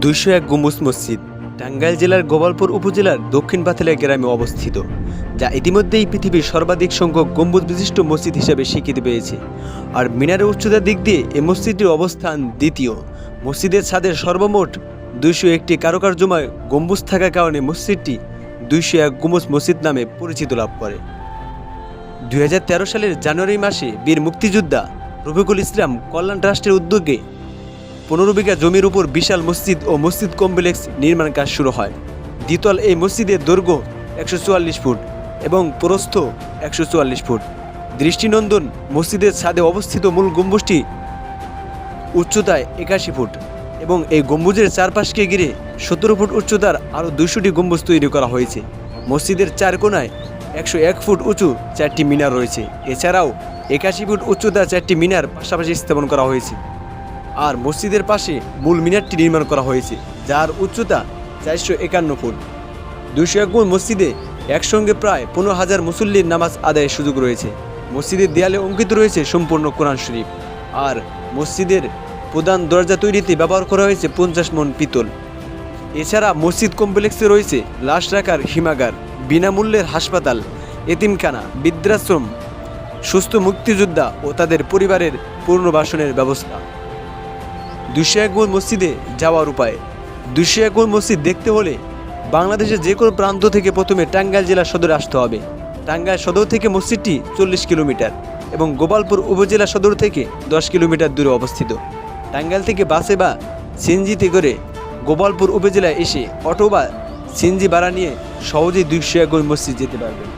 201 গম্বুজ মসজিদ টাঙ্গাইল জেলার গোপালপুর উপজেলার দক্ষিণ পাথেলা গ্রামে অবস্থিত, যা ইতিমধ্যেই পৃথিবীর সর্বাধিক সংখ্যক গম্বুজ বিশিষ্ট মসজিদ হিসেবে স্বীকৃতি পেয়েছে। আর মিনারের উচ্চতার দিক দিয়ে এই মসজিদটির অবস্থান দ্বিতীয়। মসজিদের ছাদের সর্বমোট 201টি কারুকার্যময় গম্বুজ থাকার কারণে মসজিদটি 201 গম্বুজ মসজিদ নামে পরিচিত লাভ করে। 2013 সালের জানুয়ারি মাসে বীর মুক্তিযোদ্ধা রফিকুল ইসলাম কল্যাণ ট্রাস্টের উদ্যোগে 15 বিঘা জমির উপর বিশাল মসজিদ ও মসজিদ কমপ্লেক্স নির্মাণ কাজ শুরু হয়। দ্বিতল এই মসজিদের দৈর্ঘ্য 144 ফুট এবং প্রস্থ 144 ফুট। দৃষ্টিনন্দন মসজিদের ছাদে অবস্থিত মূল গম্বুজটি উচ্চতায় 81 ফুট এবং এই গম্বুজের চারপাশকে ঘিরে 17 ফুট উচ্চতার আরও 200টি গম্বুজ তৈরি করা হয়েছে। মসজিদের চার কোণায় 101 ফুট উঁচু 4টি মিনার রয়েছে। এছাড়াও 81 ফুট উচ্চতার 4টি মিনার পাশাপাশি স্থাপন করা হয়েছে। আর মসজিদের পাশে মূল মিনারটি নির্মাণ করা হয়েছে, যার উচ্চতা 451 ফুট। 201 গম্বুজ মসজিদে একসঙ্গে প্রায় 15,000 মুসল্লির নামাজ আদায়ের সুযোগ রয়েছে। মসজিদের দেয়ালে অঙ্কিত রয়েছে সম্পূর্ণ কোরআন শরীফ। আর মসজিদের প্রধান দরজা তৈরিতে ব্যবহার করা হয়েছে 50 মণ পিতল। এছাড়া মসজিদ কমপ্লেক্সে রয়েছে লাশ রাখার হিমাগার, বিনামূল্যের হাসপাতাল, এতিমখানা, বৃদ্ধাশ্রম, সুস্থ মুক্তিযোদ্ধা ও তাদের পরিবারের পুনর্বাসনের ব্যবস্থা। 201 গম্বুজ মসজিদে যাওয়ার উপায়। 201 গম্বুজ মসজিদ দেখতে হলে বাংলাদেশের যে কোনো প্রান্ত থেকে প্রথমে টাঙ্গাইল জেলা সদরে আসতে হবে। টাঙ্গাইল সদর থেকে মসজিদটি 40 কিলোমিটার এবং গোপালপুর উপজেলা সদর থেকে 10 কিলোমিটার দূরে অবস্থিত। টাঙ্গাইল থেকে বাসে বা সিএনজিতে করে গোপালপুর উপজেলায় এসে অটো বা সিএনজি ভাড়া নিয়ে সহজেই 201 গম্বুজ মসজিদ যেতে পারবেন।